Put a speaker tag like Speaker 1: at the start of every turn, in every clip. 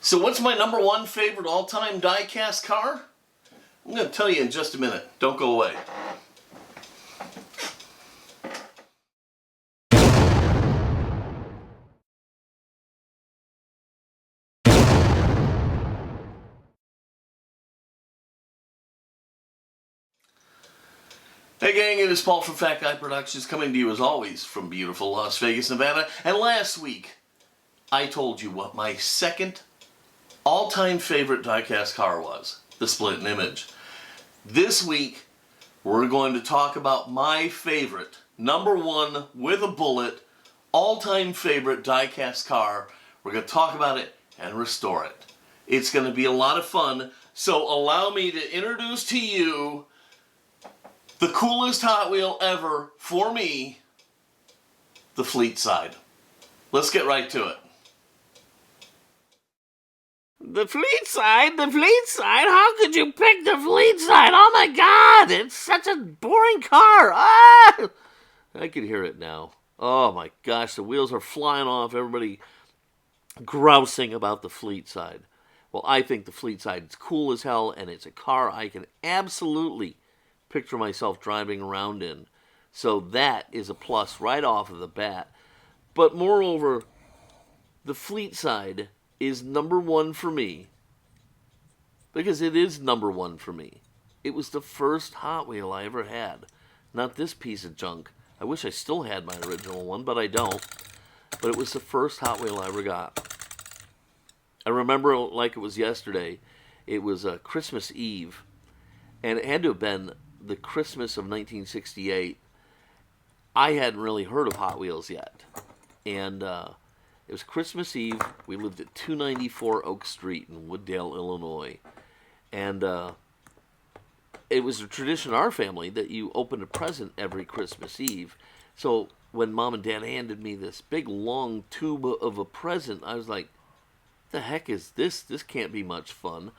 Speaker 1: So what's my number one favorite all-time die-cast car? I'm going to tell you in just a minute. Don't go away. Hey gang, it is Paul from Fat Guy Productions coming to you as always from beautiful Las Vegas, Nevada. And last week, I told you what my second all-time favorite die-cast car was, the Split Image. This week, we're going to talk about my favorite, number one with a bullet, all-time favorite die-cast car. We're going to talk about it and restore it. It's going to be a lot of fun, so allow me to introduce to you the coolest Hot Wheel ever for me, the Fleetside. Let's get right to it.
Speaker 2: The Fleetside? The Fleetside? How could you pick the Fleetside? Oh my God, it's such a boring car. Ah! I can hear it now. Oh my gosh, the wheels are flying off. Everybody grousing about the Fleetside. Well, I think the Fleetside is cool as hell, and it's a car I can absolutely picture myself driving around in. So that is a plus right off of the bat. But moreover, the Fleetside is number one for me because it is number one for me. It was the first Hot Wheel I ever had. Not this piece of junk. I wish I still had my original one, but I don't. But it was the first Hot Wheel I ever got. I remember like it was yesterday. It was Christmas Eve, and it had to have been the Christmas of 1968. I hadn't really heard of Hot Wheels yet. And it was Christmas Eve. We lived at 294 Oak Street in Wooddale, Illinois. And it was a tradition in our family that you opened a present every Christmas Eve. So when Mom and Dad handed me this big long tube of a present, I was like, the heck is this? This can't be much fun.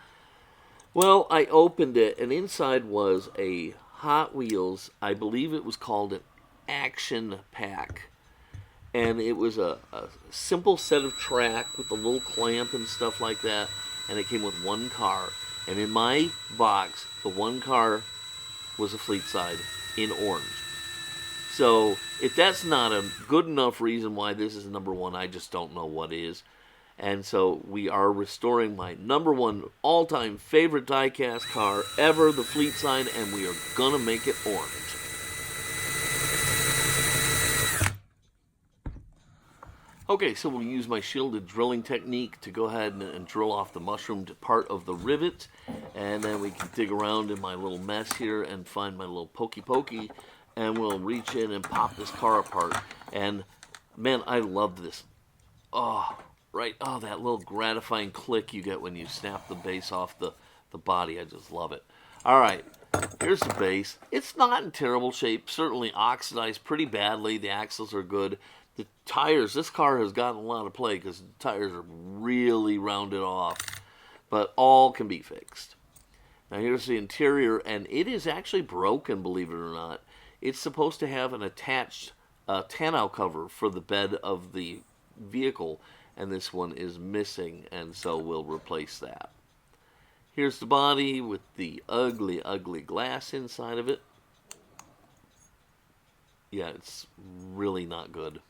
Speaker 2: Well, I opened it, and inside was a Hot Wheels, I believe it was called an Action Pack. And it was a simple set of track with a little clamp and stuff like that, and it came with one car. And in my box, the one car was a Fleetside in orange. So if that's not a good enough reason why this is number one, I just don't know what is. And so we are restoring my number one all-time favorite die-cast car ever, the Fleetside, and we are going to make it orange. Okay, so we'll use my shielded drilling technique to go ahead and drill off the mushroomed part of the rivet. And then we can dig around in my little mess here and find my little pokey, and we'll reach in and pop this car apart. And, man, I love this. Oh, right. Oh, that little gratifying click you get when you snap the base off the body. I just love it. All right, here's the base. It's not in terrible shape. Certainly oxidized pretty badly. The axles are good. The tires, this car has gotten a lot of play because the tires are really rounded off. But all can be fixed. Now here's the interior, and it is actually broken, believe it or not. It's supposed to have an attached tonneau cover for the bed of the vehicle, and this one is missing, and so we'll replace that. Here's the body with the ugly, ugly glass inside of it. Yeah, it's really not good.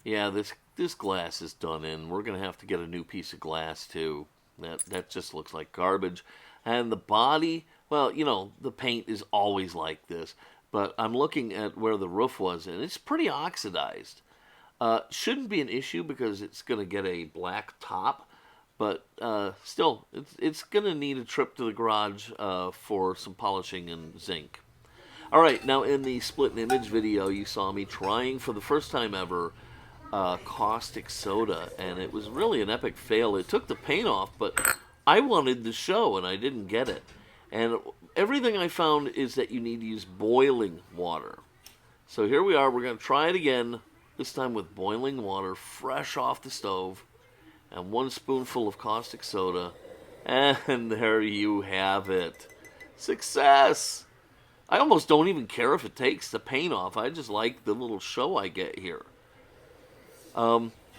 Speaker 2: Yeah, this glass is done in. We're going to have to get a new piece of glass, too. That just looks like garbage. And the body, well, you know, the paint is always like this. But I'm looking at where the roof was, and it's pretty oxidized. Shouldn't be an issue because it's going to get a black top. But still, it's going to need a trip to the garage for some polishing and zinc. All right, now in the split image video, you saw me trying for the first time ever caustic soda, and it was really an epic fail. It took the paint off, but I wanted the show, and I didn't get it. And everything I found is that you need to use boiling water. So here we are. We're going to try it again, this time with boiling water, fresh off the stove, and 1 spoonful of caustic soda. And there you have it. Success! I almost don't even care if it takes the paint off. I just like the little show I get here.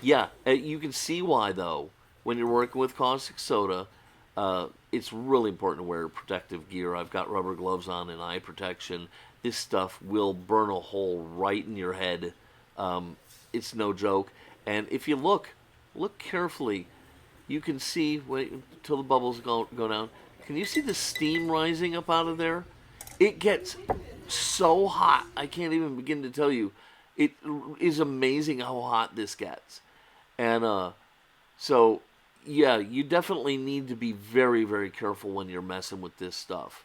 Speaker 2: Yeah, you can see why, though, when you're working with caustic soda, it's really important to wear protective gear. I've got rubber gloves on and eye protection. This stuff will burn a hole right in your head. It's no joke. And if you look carefully, you can see, wait until the bubbles go down. Can you see the steam rising up out of there? It gets so hot, I can't even begin to tell you. It is amazing how hot this gets. And so, yeah, you definitely need to be very, very careful when you're messing with this stuff.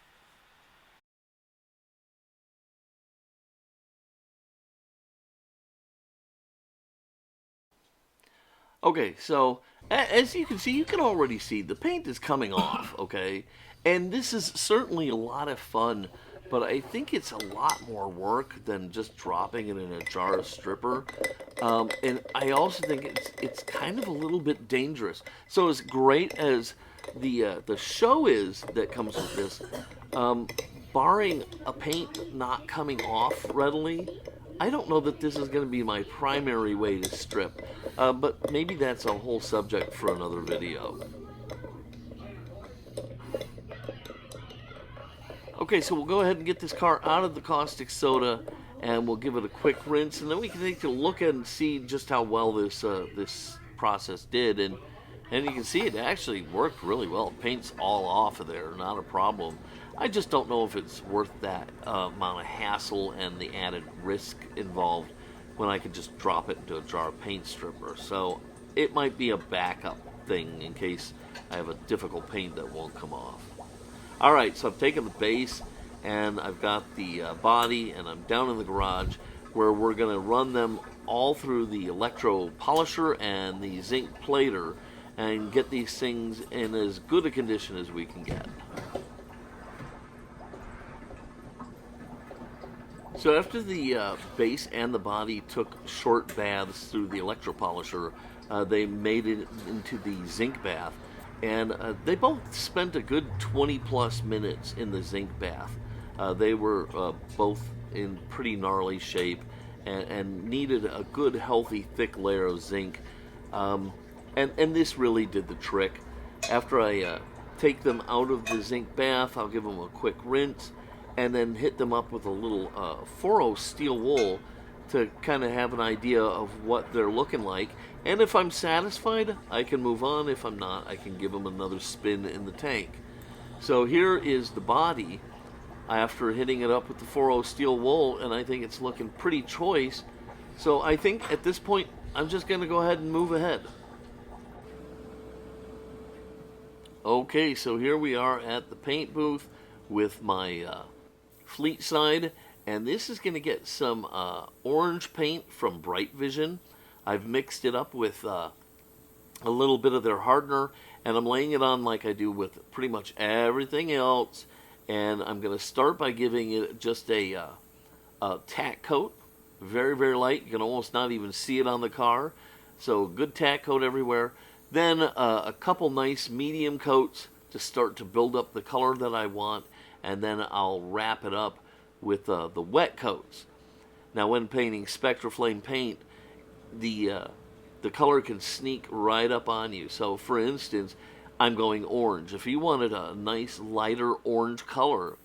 Speaker 2: Okay, so as you can see, you can already see the paint is coming off, okay? And this is certainly a lot of fun, but I think it's a lot more work than just dropping it in a jar of stripper. And I also think it's kind of a little bit dangerous. So as great as the show is that comes with this, barring a paint not coming off readily, I don't know that this is going to be my primary way to strip, but maybe that's a whole subject for another video. Okay, so we'll go ahead and get this car out of the caustic soda, and we'll give it a quick rinse, and then we can take a look at and see just how well this process did. And you can see it actually worked really well. Paint's all off of there, not a problem. I just don't know if it's worth that amount of hassle and the added risk involved when I could just drop it into a jar of paint stripper. So it might be a backup thing in case I have a difficult paint that won't come off. Alright, so I've taken the base and I've got the body, and I'm down in the garage where we're going to run them all through the electro polisher and the zinc plater and get these things in as good a condition as we can get. So after the base and the body took short baths through the electropolisher, they made it into the zinc bath, and they both spent a good 20 plus minutes in the zinc bath. They were both in pretty gnarly shape and needed a good healthy thick layer of zinc, and this really did the trick. After I take them out of the zinc bath, I'll give them a quick rinse and then hit them up with a little 4-0 steel wool to kind of have an idea of what they're looking like. And if I'm satisfied, I can move on. If I'm not, I can give them another spin in the tank. So here is the body after hitting it up with the 4-0 steel wool, and I think it's looking pretty choice. So I think at this point, I'm just going to go ahead and move ahead. Okay, so here we are at the paint booth with my Fleetside, and this is going to get some orange paint from Brightvision. I've mixed it up with a little bit of their hardener, and I'm laying it on like I do with pretty much everything else. And I'm going to start by giving it just a tack coat, very, very light. You can almost not even see it on the car. So good tack coat everywhere. Then a couple nice medium coats to start to build up the color that I want, and then I'll wrap it up with the wet coats. Now when painting Spectraflame paint, the color can sneak right up on you. So for instance, I'm going orange. If you wanted a nice lighter orange color,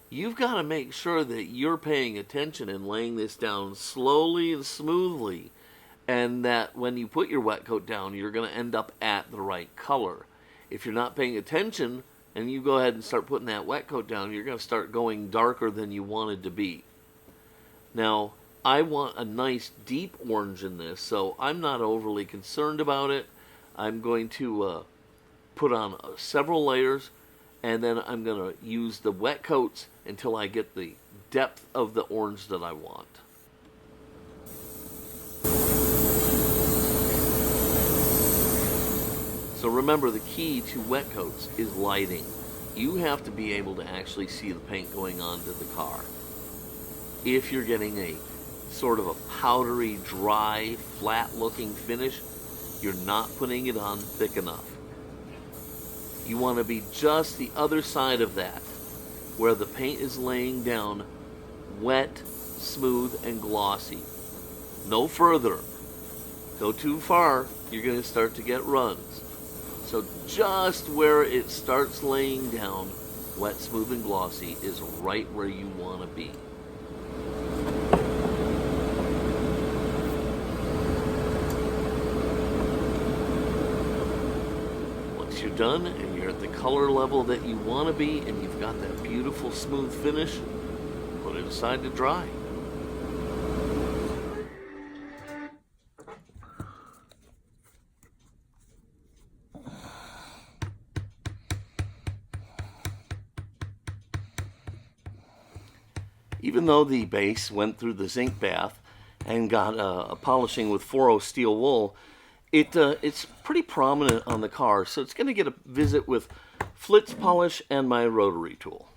Speaker 2: you've got to make sure that you're paying attention and laying this down slowly and smoothly, and that when you put your wet coat down, you're going to end up at the right color. If you're not paying attention and you go ahead and start putting that wet coat down, you're going to start going darker than you wanted to be. Now, I want a nice deep orange in this, so I'm not overly concerned about it. I'm going to put on several layers, and then I'm going to use the wet coats until I get the depth of the orange that I want. So remember, the key to wet coats is lighting. You have to be able to actually see the paint going onto the car. If you're getting a sort of a powdery, dry, flat-looking finish, you're not putting it on thick enough. You want to be just the other side of that, where the paint is laying down wet, smooth, and glossy. No further. Go too far, you're going to start to get runs. So just where it starts laying down wet, smooth, and glossy is right where you want to be. Once you're done and you're at the color level that you want to be and you've got that beautiful smooth finish, put it aside to dry. Even though the base went through the zinc bath and got a polishing with 4.0 steel wool, it's pretty prominent on the car, so it's going to get a visit with Flitz polish and my rotary tool.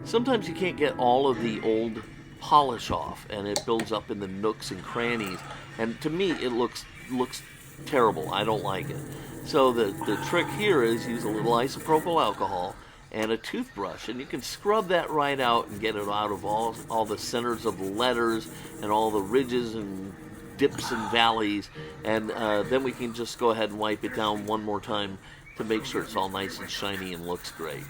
Speaker 2: Sometimes you can't get all of the old polish off, and it builds up in the nooks and crannies. And to me, it looks terrible. I don't like it. So the trick here is use a little isopropyl alcohol and a toothbrush, and you can scrub that right out and get it out of all the centers of the letters and all the ridges and dips and valleys. And then we can just go ahead and wipe it down one more time to make sure it's all nice and shiny and looks great.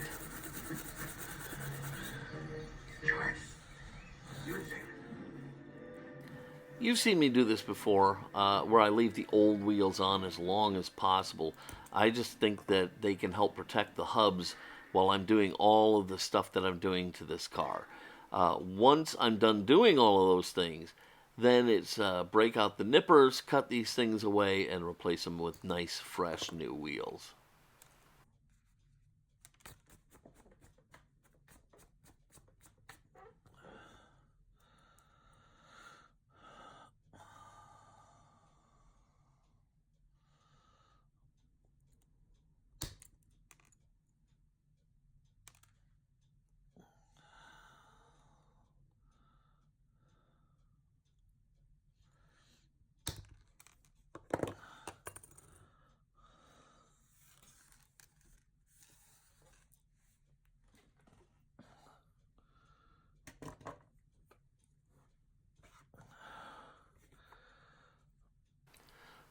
Speaker 2: You've seen me do this before, where I leave the old wheels on as long as possible. I just think that they can help protect the hubs while I'm doing all of the stuff that I'm doing to this car. Once I'm done doing all of those things, then it's break out the nippers, cut these things away, and replace them with nice, fresh, new wheels.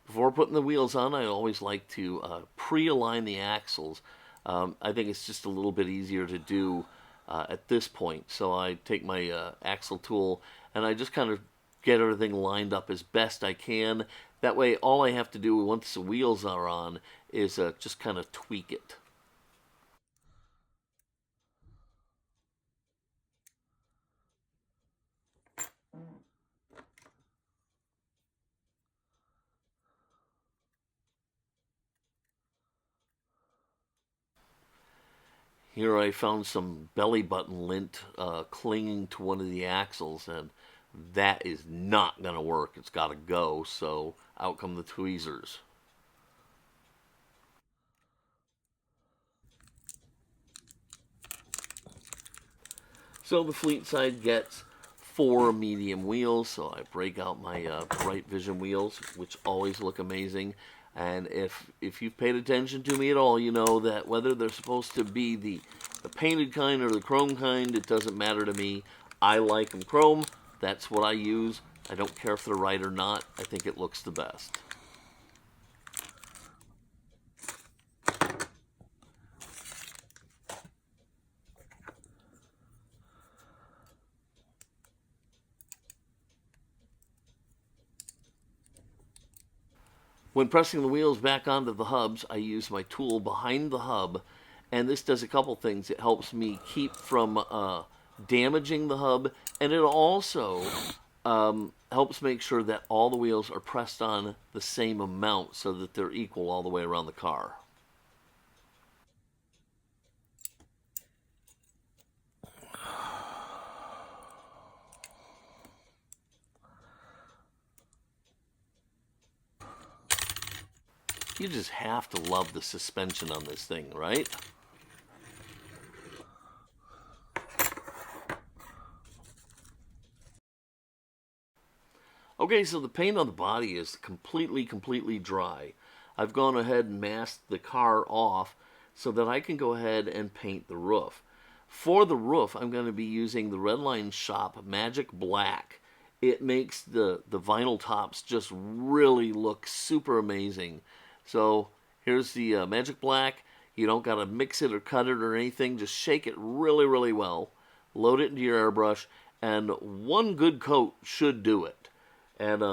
Speaker 2: Before putting the wheels on, I always like to pre-align the axles. I think it's just a little bit easier to do at this point. So I take my axle tool and I just kind of get everything lined up as best I can. That way, all I have to do once the wheels are on is just kind of tweak it. Here I found some belly button lint clinging to one of the axles, and that is not going to work. It's got to go, so out come the tweezers. So the Fleetside gets 4 medium wheels, so I break out my Brightvision wheels, which always look amazing. And if you've paid attention to me at all, you know that whether they're supposed to be the painted kind or the chrome kind, it doesn't matter to me. I like them chrome. That's what I use. I don't care if they're right or not. I think it looks the best. When pressing the wheels back onto the hubs, I use my tool behind the hub, and this does a couple things. It helps me keep from damaging the hub, and it also helps make sure that all the wheels are pressed on the same amount so that they're equal all the way around the car. You just have to love the suspension on this thing, right? Okay, so the paint on the body is completely dry. I've gone ahead and masked the car off so that I can go ahead and paint the roof. For the roof, I'm going to be using the Redline Shop Magic Black. It makes the vinyl tops just really look super amazing. So here's the Magic Black. You don't got to mix it or cut it or anything. Just shake it really well. Load it into your airbrush, and one good coat should do it. And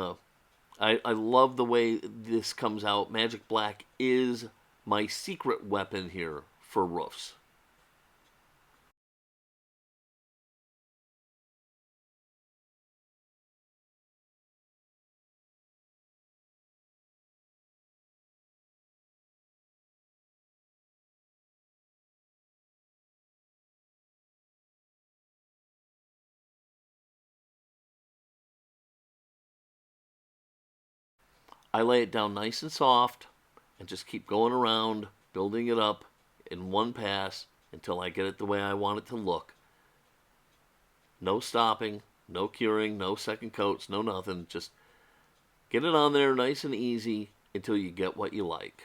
Speaker 2: I love the way this comes out. Magic Black is my secret weapon here for roofs. I lay it down nice and soft and just keep going around, building it up in one pass until I get it the way I want it to look. No stopping, no curing, no second coats, no nothing. Just get it on there nice and easy until you get what you like.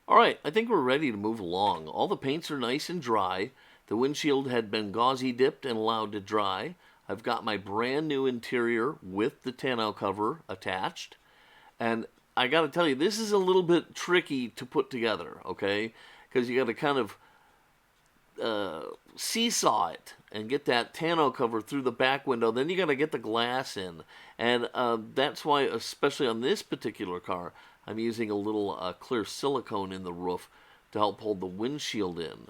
Speaker 2: Alright, I think we're ready to move along. All the paints are nice and dry. The windshield had been gauzy dipped and allowed to dry. I've got my brand new interior with the tonneau cover attached. And I got to tell you, this is a little bit tricky to put together, okay? Because you got to kind of seesaw it and get that tonneau cover through the back window. Then you got to get the glass in. And that's why, especially on this particular car, I'm using a little clear silicone in the roof to help hold the windshield in.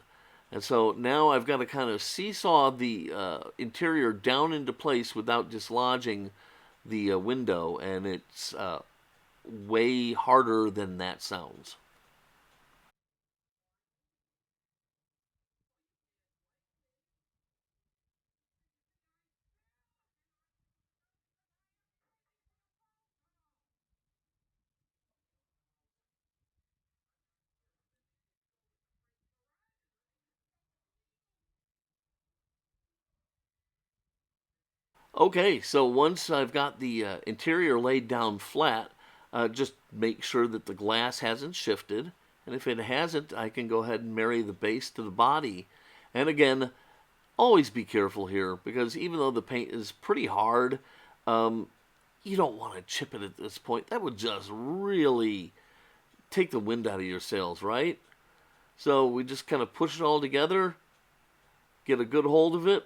Speaker 2: And so now I've got to kind of seesaw the interior down into place without dislodging the window, and it's way harder than that sounds. Okay, so once I've got the interior laid down flat, just make sure that the glass hasn't shifted. And if it hasn't, I can go ahead and marry the base to the body. And again, always be careful here because even though the paint is pretty hard, you don't want to chip it at this point. That would just really take the wind out of your sails, right? So we just kind of push it all together, get a good hold of it,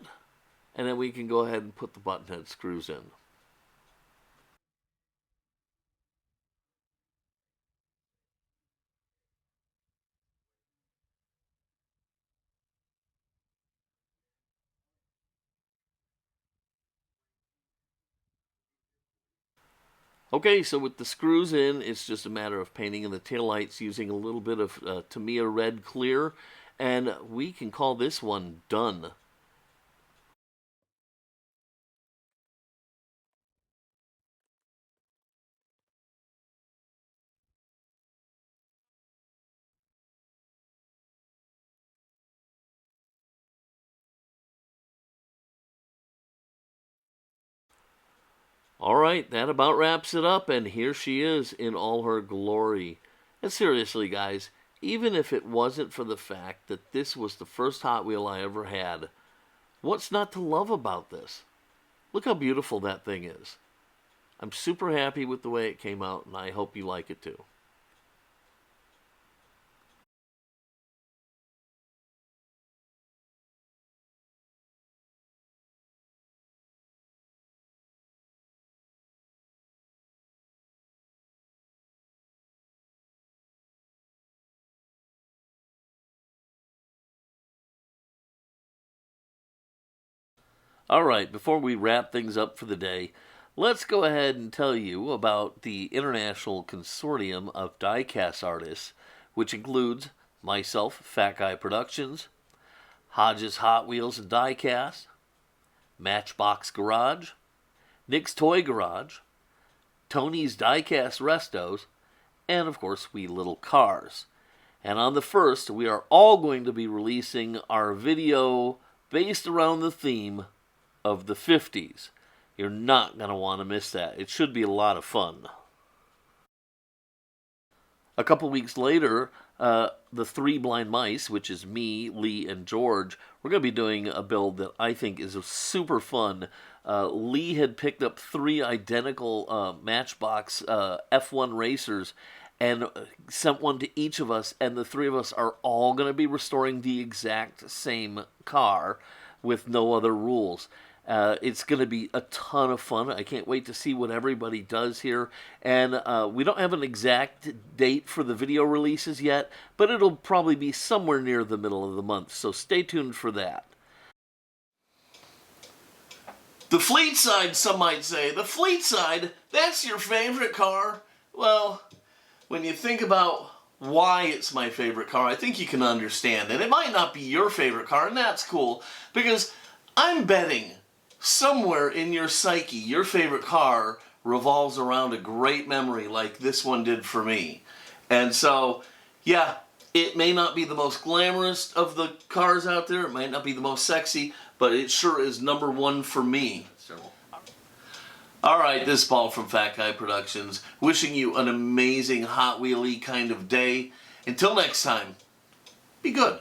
Speaker 2: and then we can go ahead and put the button head screws in. Okay, so with the screws in, it's just a matter of painting in the taillights using a little bit of Tamiya Red Clear, and we can call this one done. Alright, that about wraps it up, and here she is in all her glory. And seriously, guys, even if it wasn't for the fact that this was the first Hot Wheel I ever had, what's not to love about this? Look how beautiful that thing is. I'm super happy with the way it came out, and I hope you like it too. All right, before we wrap things up for the day, let's go ahead and tell you about the International Consortium of Diecast Artists, which includes myself, Fat Guy Productions, Hodges Hot Wheels and Diecast, Matchbox Garage, Nick's Toy Garage, Tony's Diecast Restos, and of course, We Little Cars. And on the 1st, we are all going to be releasing our video based around the theme of the 50s. You're not going to want to miss that. It should be a lot of fun. A couple weeks later, the Three Blind Mice, which is me, Lee, and George, we're going to be doing a build that I think is super fun. Lee had picked up 3 identical Matchbox F1 racers and sent one to each of us, and the 3 of us are all going to be restoring the exact same car with no other rules. It's going to be a ton of fun. I can't wait to see what everybody does here. And we don't have an exact date for the video releases yet, but it'll probably be somewhere near the middle of the month, so stay tuned for that.
Speaker 1: The Fleetside, some might say. The Fleetside, that's your favorite car? Well, when you think about why it's my favorite car, I think you can understand. And it might not be your favorite car, and that's cool, because I'm betting somewhere in your psyche, your favorite car revolves around a great memory like this one did for me. And so, yeah, it may not be the most glamorous of the cars out there, it might not be the most sexy, but it sure is #1 for me. Alright, this is Paul from Fat Guy Productions, wishing you an amazing Hot Wheel-y kind of day. Until next time, be good.